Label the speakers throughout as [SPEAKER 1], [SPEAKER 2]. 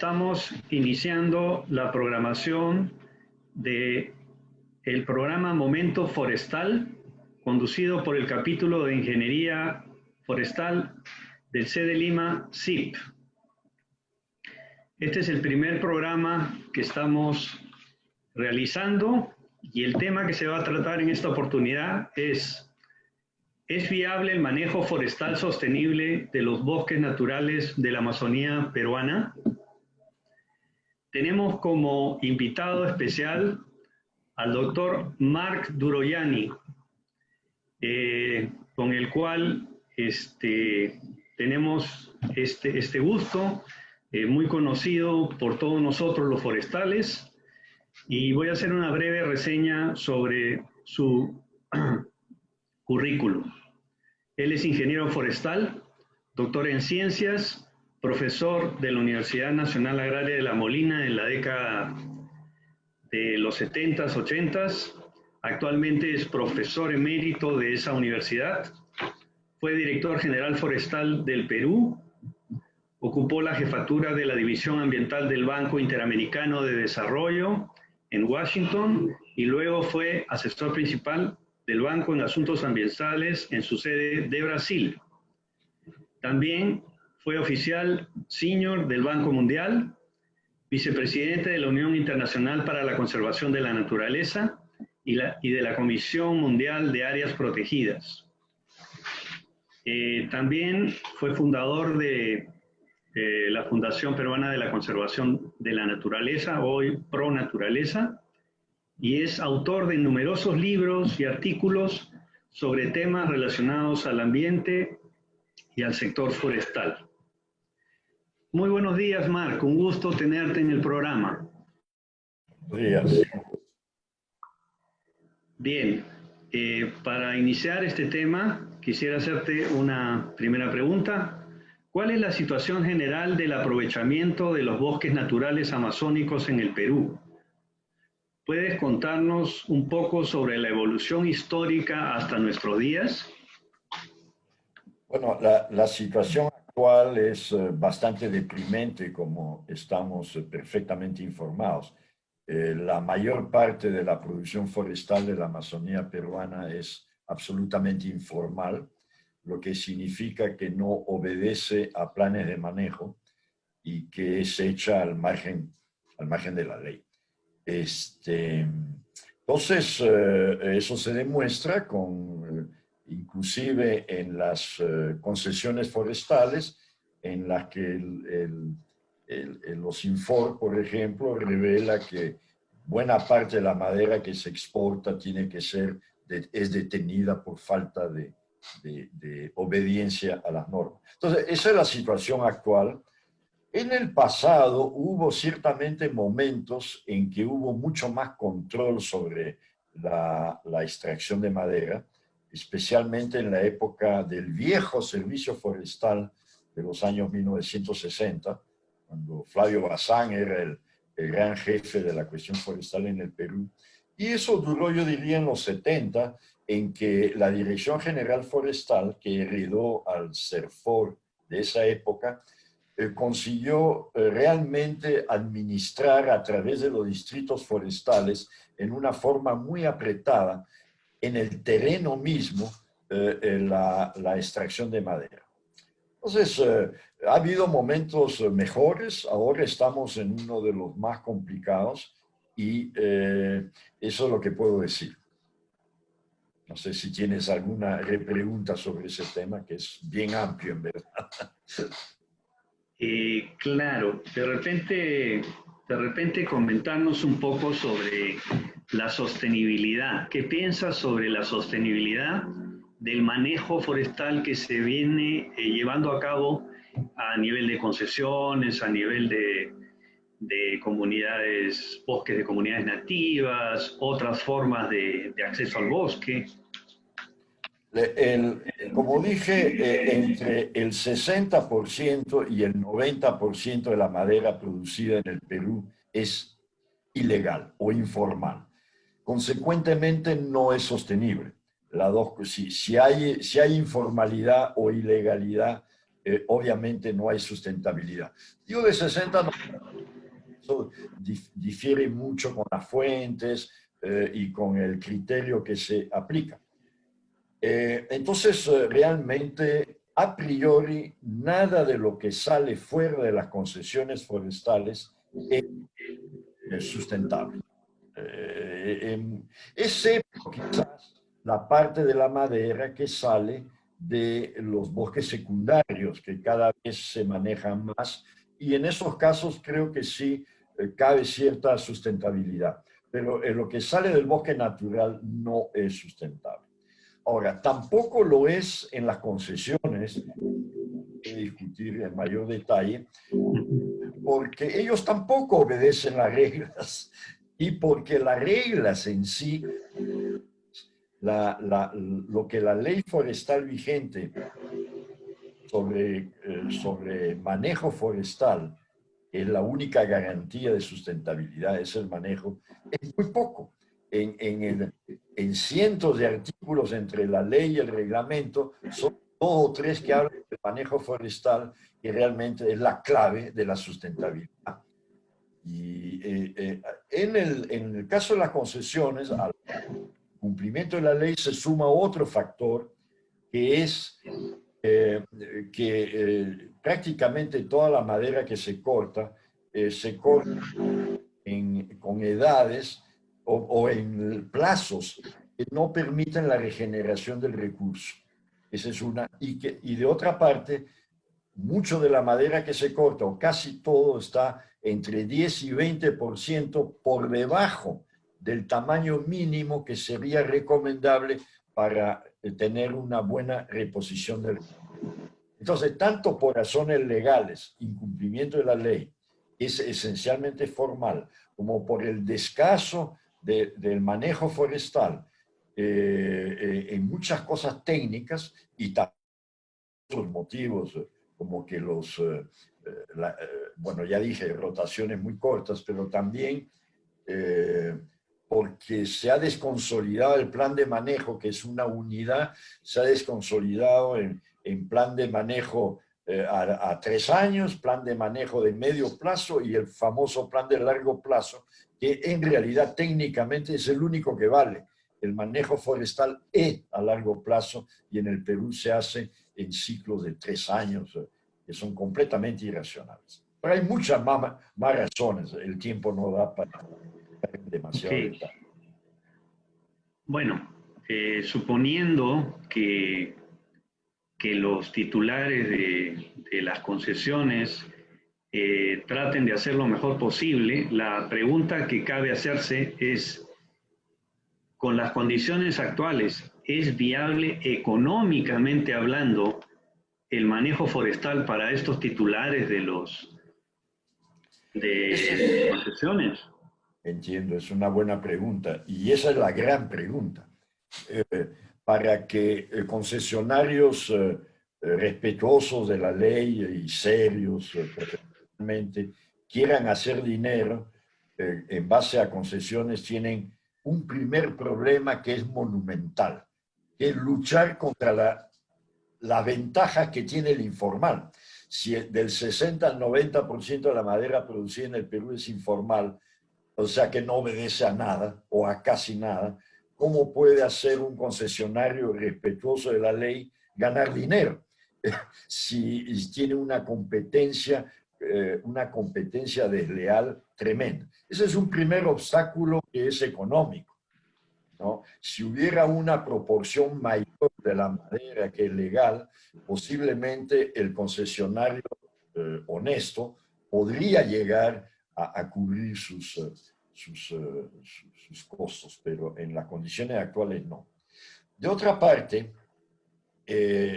[SPEAKER 1] Estamos iniciando la programación del programa Momento Forestal, conducido por el capítulo de Ingeniería Forestal del C de Lima, CIP. Este es el primer programa que estamos realizando y el tema que se va a tratar en esta oportunidad ¿Es viable el manejo forestal sostenible de los bosques naturales de la Amazonía peruana? Tenemos como invitado especial al doctor Marc Duroiani, con el cual tenemos este gusto, muy conocido por todos nosotros los forestales, y voy a hacer una breve reseña sobre su currículum. Él es ingeniero forestal, doctor en ciencias, profesor de la Universidad Nacional Agraria de La Molina en la década de los 70s, 80s. Actualmente es profesor emérito de esa universidad. Fue director general forestal del Perú. Ocupó la jefatura de la División Ambiental del Banco Interamericano de Desarrollo en Washington y luego fue asesor principal del Banco en Asuntos Ambientales en su sede de Brasil. También fue oficial senior del Banco Mundial, vicepresidente de la Unión Internacional para la Conservación de la Naturaleza y de la Comisión Mundial de Áreas Protegidas. También fue fundador de la Fundación Peruana de la Conservación de la Naturaleza, hoy Pro Naturaleza, y es autor de numerosos libros y artículos sobre temas relacionados al ambiente y al sector forestal. Muy buenos días, Marc. Un gusto tenerte en el programa.
[SPEAKER 2] Buenos días.
[SPEAKER 1] Bien, para iniciar este tema, quisiera hacerte una primera pregunta. ¿Cuál es la situación general del aprovechamiento de los bosques naturales amazónicos en el Perú? ¿Puedes contarnos un poco sobre la evolución histórica hasta nuestros días?
[SPEAKER 2] Bueno, la situación actual es bastante deprimente, como estamos perfectamente informados. La mayor parte de la producción forestal de la Amazonía peruana es absolutamente informal, lo que significa que no obedece a planes de manejo y que es hecha al margen de la ley. Entonces, eso se demuestra inclusive en las concesiones forestales, en las que los Infor, por ejemplo, revela que buena parte de la madera que se exporta es detenida por falta de obediencia a las normas. Entonces, esa es la situación actual. En el pasado hubo ciertamente momentos en que hubo mucho más control sobre la extracción de madera, especialmente en la época del viejo servicio forestal de los años 1960, cuando Flavio Bazán era el gran jefe de la cuestión forestal en el Perú. Y eso duró, yo diría, en los 70, en que la Dirección General Forestal, que heredó al CERFOR de esa época, consiguió realmente administrar a través de los distritos forestales en una forma muy apretada en el terreno mismo la extracción de madera. Entonces, ha habido momentos mejores, ahora estamos en uno de los más complicados y eso es lo que puedo decir. No sé si tienes alguna repregunta sobre ese tema, que es bien amplio en verdad.
[SPEAKER 1] Claro, de repente comentarnos un poco sobre la sostenibilidad. ¿Qué piensas sobre la sostenibilidad del manejo forestal que se viene llevando a cabo a nivel de concesiones, a nivel de comunidades, bosques de comunidades nativas, otras formas de acceso al bosque?
[SPEAKER 2] Como dije, entre el 60% y el 90% de la madera producida en el Perú es ilegal o informal. Consecuentemente, no es sostenible. Si hay informalidad o ilegalidad, obviamente no hay sustentabilidad. Digo de 60 a eso difiere mucho con las fuentes y con el criterio que se aplica. Entonces, realmente, a priori, nada de lo que sale fuera de las concesiones forestales es sustentable. Excepto quizás la parte de la madera que sale de los bosques secundarios, que cada vez se manejan más, y en esos casos creo que sí cabe cierta sustentabilidad, pero lo que sale del bosque natural no es sustentable. Ahora, tampoco lo es en las concesiones, que discutir en mayor detalle, porque ellos tampoco obedecen las reglas y porque las reglas en sí, lo que la ley forestal vigente sobre manejo forestal, que es la única garantía de sustentabilidad, es el manejo, es muy poco. En cientos de artículos entre la ley y el reglamento, son 2 o 3 que hablan del manejo forestal, que realmente es la clave de la sustentabilidad. Y en el caso de las concesiones, al cumplimiento de la ley se suma otro factor, que es que prácticamente toda la madera que se corta con edades o en plazos que no permiten la regeneración del recurso. Esa es una. Y de otra parte, mucho de la madera que se corta, o casi todo, está entre 10 y 20% por debajo del tamaño mínimo que sería recomendable para tener una buena reposición del recurso. Entonces, tanto por razones legales, incumplimiento de la ley, es esencialmente formal, como por el descaso del manejo forestal en muchas cosas técnicas y también otros motivos, como que bueno, ya dije, rotaciones muy cortas, pero también porque se ha desconsolidado el plan de manejo, que es una unidad, se ha desconsolidado en plan de manejo a 3 años, plan de manejo de medio plazo y el famoso plan de largo plazo, que en realidad técnicamente es el único que vale. El manejo forestal es a largo plazo y en el Perú se hace en ciclos de 3 años, que son completamente irracionales. Pero hay muchas más razones, el tiempo no da para demasiado detalle.
[SPEAKER 1] Bueno, suponiendo que los titulares de las concesiones traten de hacer lo mejor posible, la pregunta que cabe hacerse es, con las condiciones actuales, ¿es viable económicamente hablando el manejo forestal para estos titulares de concesiones?
[SPEAKER 2] Entiendo, es una buena pregunta y esa es la gran pregunta. Para que concesionarios respetuosos de la ley y serios profesionalmente quieran hacer dinero en base a concesiones, tienen un primer problema que es monumental, que es luchar contra la ventaja que tiene el informal. Si del 60 al 90% de la madera producida en el Perú es informal, o sea que no obedece a nada o a casi nada, ¿cómo puede hacer un concesionario respetuoso de la ley ganar dinero? Si tiene una competencia desleal tremenda. Ese es un primer obstáculo que es económico, ¿no? Si hubiera una proporción mayor de la madera que es legal, posiblemente el concesionario honesto podría llegar a cubrir sus costos, pero en las condiciones actuales no. De otra parte,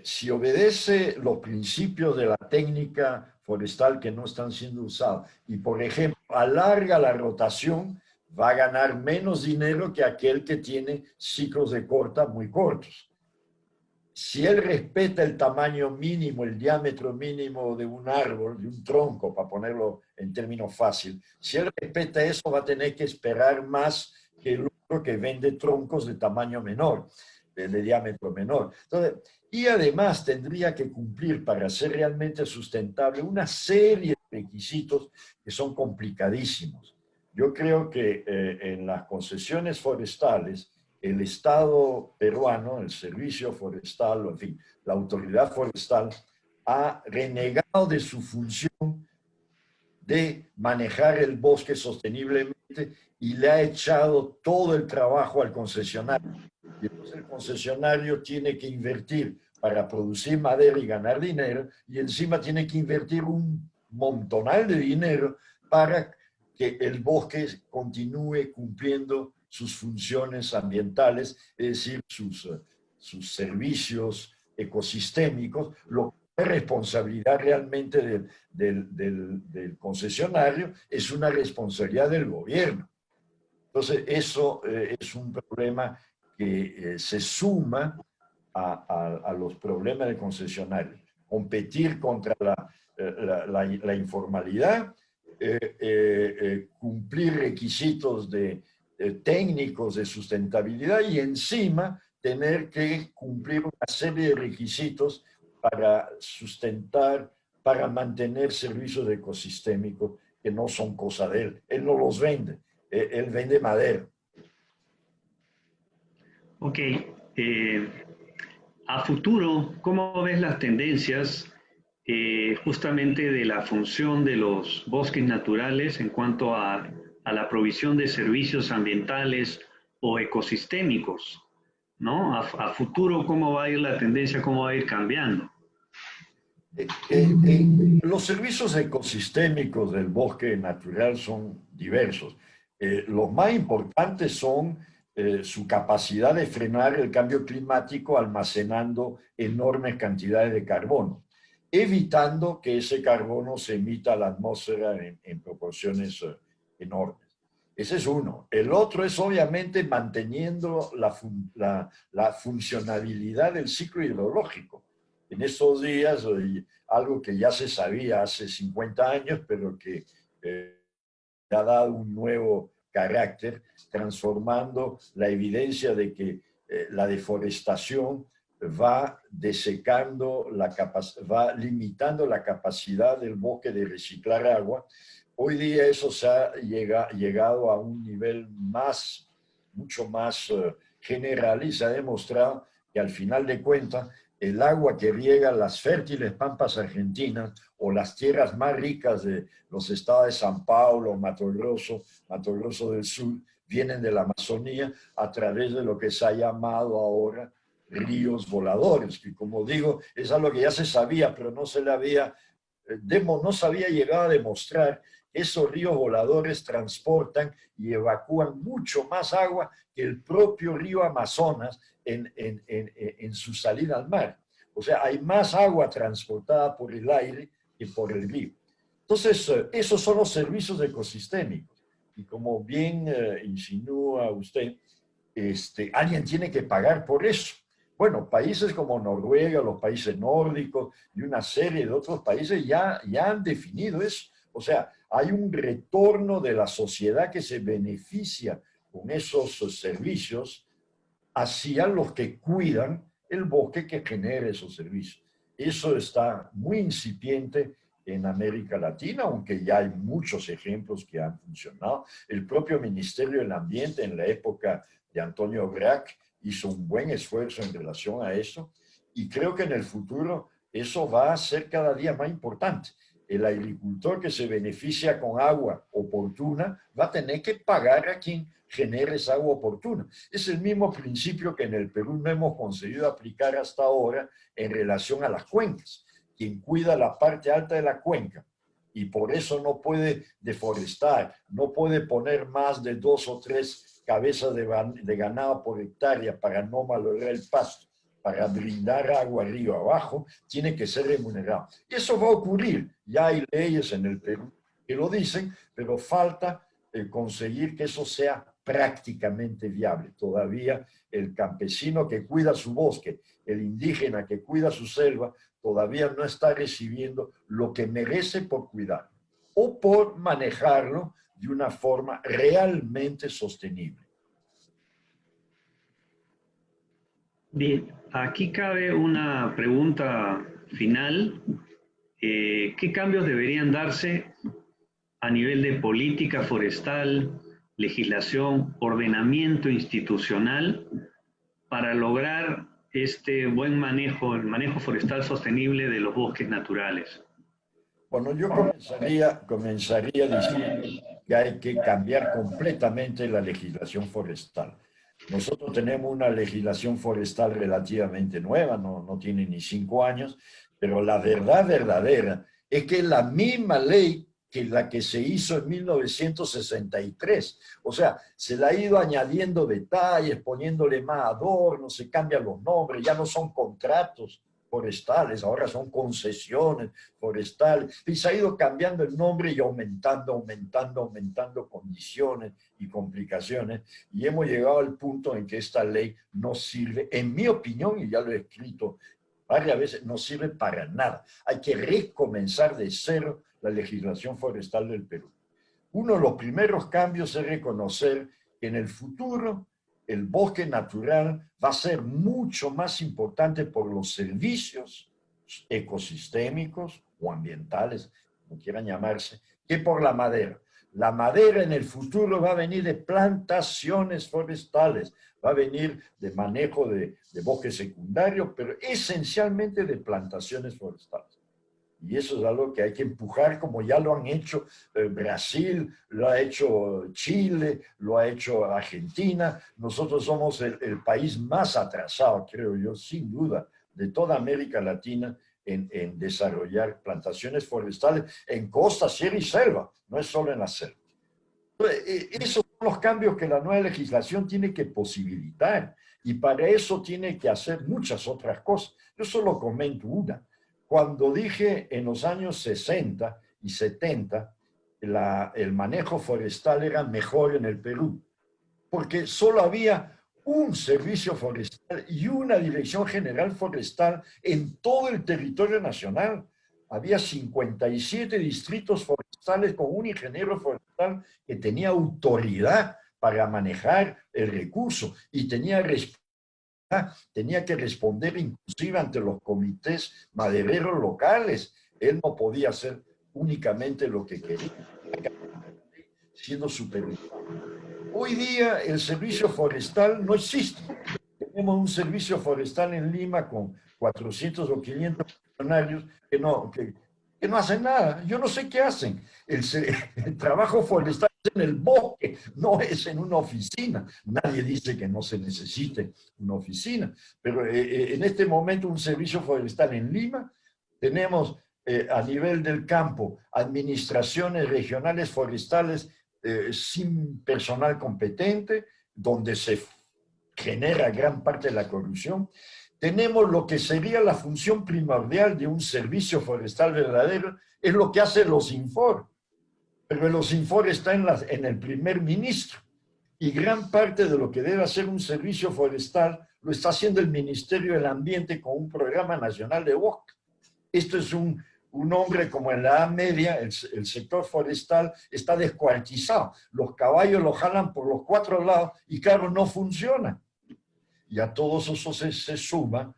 [SPEAKER 2] si obedece los principios de la técnica forestal que no están siendo usados y, por ejemplo, alarga la rotación, va a ganar menos dinero que aquel que tiene ciclos de corta muy cortos. Si él respeta el tamaño mínimo, el diámetro mínimo de un árbol, de un tronco, para ponerlo en términos fáciles, si él respeta eso, va a tener que esperar más que el otro que vende troncos de tamaño menor, de diámetro menor. Entonces, y además tendría que cumplir para ser realmente sustentable una serie requisitos que son complicadísimos. Yo creo que en las concesiones forestales, el Estado peruano, el Servicio Forestal, o en fin, la autoridad forestal, ha renegado de su función de manejar el bosque sosteniblemente y le ha echado todo el trabajo al concesionario. Y entonces el concesionario tiene que invertir para producir madera y ganar dinero, y encima tiene que invertir un montonal de dinero para que el bosque continúe cumpliendo sus funciones ambientales, es decir, sus servicios ecosistémicos, lo que es responsabilidad realmente del concesionario, es una responsabilidad del gobierno. Entonces, eso es un problema que se suma a los problemas de concesionario. Competir contra la informalidad, cumplir requisitos técnicos de sustentabilidad y encima tener que cumplir una serie de requisitos para sustentar, para mantener servicios ecosistémicos que no son cosa de él. Él no los vende, él vende madera.
[SPEAKER 1] Ok. A futuro, ¿cómo ves las tendencias justamente de la función de los bosques naturales en cuanto a la provisión de servicios ambientales o ecosistémicos? ¿No? A futuro, ¿cómo va a ir la tendencia? ¿Cómo va a ir cambiando?
[SPEAKER 2] Los servicios ecosistémicos del bosque natural son diversos. Los más importantes son su capacidad de frenar el cambio climático almacenando enormes cantidades de carbono, evitando que ese carbono se emita a la atmósfera en proporciones enormes. Ese es uno. El otro es obviamente manteniendo la funcionabilidad del ciclo hidrológico. En estos días, algo que ya se sabía hace 50 años, pero que ha dado un nuevo carácter, transformando la evidencia de que la deforestación va desecando, va limitando la capacidad del bosque de reciclar agua. Hoy día eso se ha llegado a un nivel mucho más general, y se ha demostrado que al final de cuentas el agua que riega las fértiles pampas argentinas o las tierras más ricas de los estados de San Paulo, Mato Grosso del Sur, vienen de la Amazonía a través de lo que se ha llamado ahora ríos voladores, que como digo, es algo que ya se sabía, pero no se había llegado a demostrar que esos ríos voladores transportan y evacúan mucho más agua que el propio río Amazonas en su salida al mar. O sea, hay más agua transportada por el aire que por el río. Entonces, esos son los servicios ecosistémicos. Y como bien insinúa usted, alguien tiene que pagar por eso. Bueno, países como Noruega, los países nórdicos y una serie de otros países ya han definido eso. O sea, hay un retorno de la sociedad que se beneficia con esos servicios hacia los que cuidan el bosque que genera esos servicios. Eso está muy incipiente en América Latina, aunque ya hay muchos ejemplos que han funcionado. El propio Ministerio del Ambiente en la época de Antonio Grac hizo un buen esfuerzo en relación a eso, y creo que en el futuro eso va a ser cada día más importante. El agricultor que se beneficia con agua oportuna va a tener que pagar a quien genere esa agua oportuna. Es el mismo principio que en el Perú no hemos conseguido aplicar hasta ahora en relación a las cuencas. Quien cuida la parte alta de la cuenca y por eso no puede deforestar, no puede poner más de 2 o 3 cabezas de ganado por hectárea para no malograr el pasto, para brindar agua río abajo, tiene que ser remunerado. Y eso va a ocurrir. Ya hay leyes en el Perú que lo dicen, pero falta conseguir que eso sea prácticamente viable. Todavía el campesino que cuida su bosque, el indígena que cuida su selva, todavía no está recibiendo lo que merece por cuidarlo o por manejarlo de una forma realmente sostenible.
[SPEAKER 1] Bien, aquí cabe una pregunta final. ¿qué cambios deberían darse a nivel de política forestal, legislación, ordenamiento institucional para lograr este buen manejo, el manejo forestal sostenible de los bosques naturales?
[SPEAKER 2] Bueno, yo comenzaría diciendo que hay que cambiar completamente la legislación forestal. Nosotros tenemos una legislación forestal relativamente nueva, no tiene ni 5 años, pero la verdad verdadera es que la misma ley que la que se hizo en 1963. O sea, se le ha ido añadiendo detalles, poniéndole más adornos, se cambian los nombres, ya no son contratos forestales, ahora son concesiones forestales, y se ha ido cambiando el nombre y aumentando condiciones y complicaciones, y hemos llegado al punto en que esta ley no sirve, en mi opinión, y ya lo he escrito varias veces, no sirve para nada. Hay que recomenzar de cero la legislación forestal del Perú. Uno de los primeros cambios es reconocer que en el futuro el bosque natural va a ser mucho más importante por los servicios ecosistémicos o ambientales, como quieran llamarse, que por la madera. La madera en el futuro va a venir de plantaciones forestales, va a venir de manejo de bosque secundario, pero esencialmente de plantaciones forestales. Y eso es algo que hay que empujar, como ya lo han hecho Brasil, lo ha hecho Chile, lo ha hecho Argentina. Nosotros somos el país más atrasado, creo yo, sin duda, de toda América Latina en desarrollar plantaciones forestales en costa, sierra y selva, no es solo en la selva. Esos son los cambios que la nueva legislación tiene que posibilitar, y para eso tiene que hacer muchas otras cosas. Yo solo comento una. Cuando dije en los años 60 y 70, el manejo forestal era mejor en el Perú, porque solo había un servicio forestal y una dirección general forestal en todo el territorio nacional. Había 57 distritos forestales con un ingeniero forestal que tenía autoridad para manejar el recurso y tenía que responder inclusive ante los comités madereros locales. Él no podía hacer únicamente lo que quería, siendo supervisor. Hoy día el servicio forestal no existe. Tenemos un servicio forestal en Lima con 400 o 500 funcionarios que no hacen nada. Yo no sé qué hacen. El trabajo forestal es en el bosque, no es en una oficina. Nadie dice que no se necesite una oficina, pero en este momento un servicio forestal en Lima, tenemos a nivel del campo administraciones regionales forestales sin personal competente, donde se genera gran parte de la corrupción. Tenemos lo que sería la función primordial de un servicio forestal verdadero, es lo que hace los Infor. Pero los Infor está en el primer ministro. Y gran parte de lo que debe hacer un servicio forestal lo está haciendo el Ministerio del Ambiente con un programa nacional de bosque. Esto es un hombre como en la Edad Media, el sector forestal está descuartizado. Los caballos lo jalan por los 4 lados y claro, no funciona. Y a todos eso se suma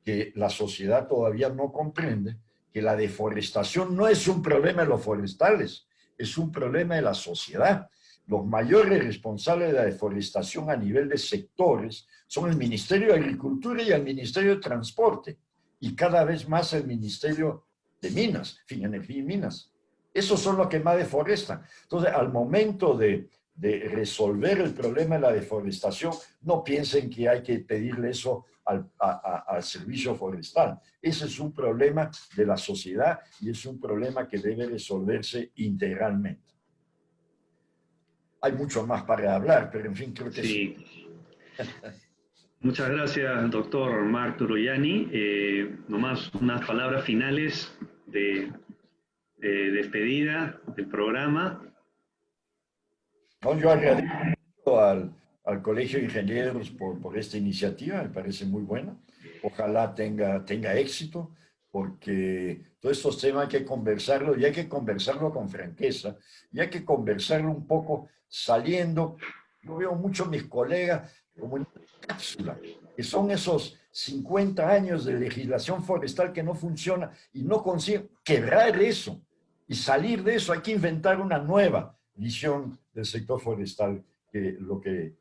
[SPEAKER 2] que la sociedad todavía no comprende que la deforestación no es un problema de los forestales, es un problema de la sociedad. Los mayores responsables de la deforestación a nivel de sectores son el Ministerio de Agricultura y el Ministerio de Transporte, y cada vez más el Ministerio de Minas, Energía y Minas. Esos son los que más deforestan. Entonces, al momento de resolver el problema de la deforestación, no piensen que hay que pedirle eso al servicio forestal. Ese es un problema de la sociedad y es un problema que debe resolverse integralmente. Hay mucho más para hablar, pero en fin, creo que
[SPEAKER 1] sí. Muchas gracias, doctor Marc Turoianni. Nomás unas palabras finales de despedida del programa.
[SPEAKER 2] No, yo agradezco al Colegio de Ingenieros por esta iniciativa, me parece muy buena. Ojalá tenga éxito, porque todos estos temas hay que conversarlo, y hay que conversarlo con franqueza, y hay que conversarlo un poco saliendo. Yo veo mucho a mis colegas como en una cápsula, que son esos 50 años de legislación forestal que no funciona y no consigue quebrar eso y salir de eso. Hay que inventar una nueva visión del sector forestal, que lo que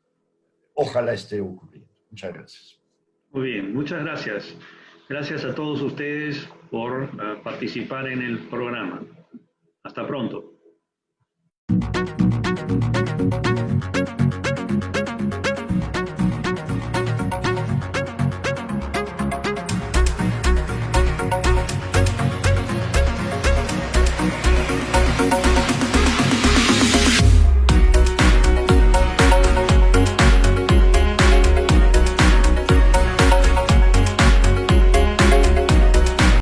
[SPEAKER 2] ojalá esté ocurriendo. Muchas gracias.
[SPEAKER 1] Muy bien, muchas gracias. Gracias a todos ustedes por participar en el programa. Hasta pronto.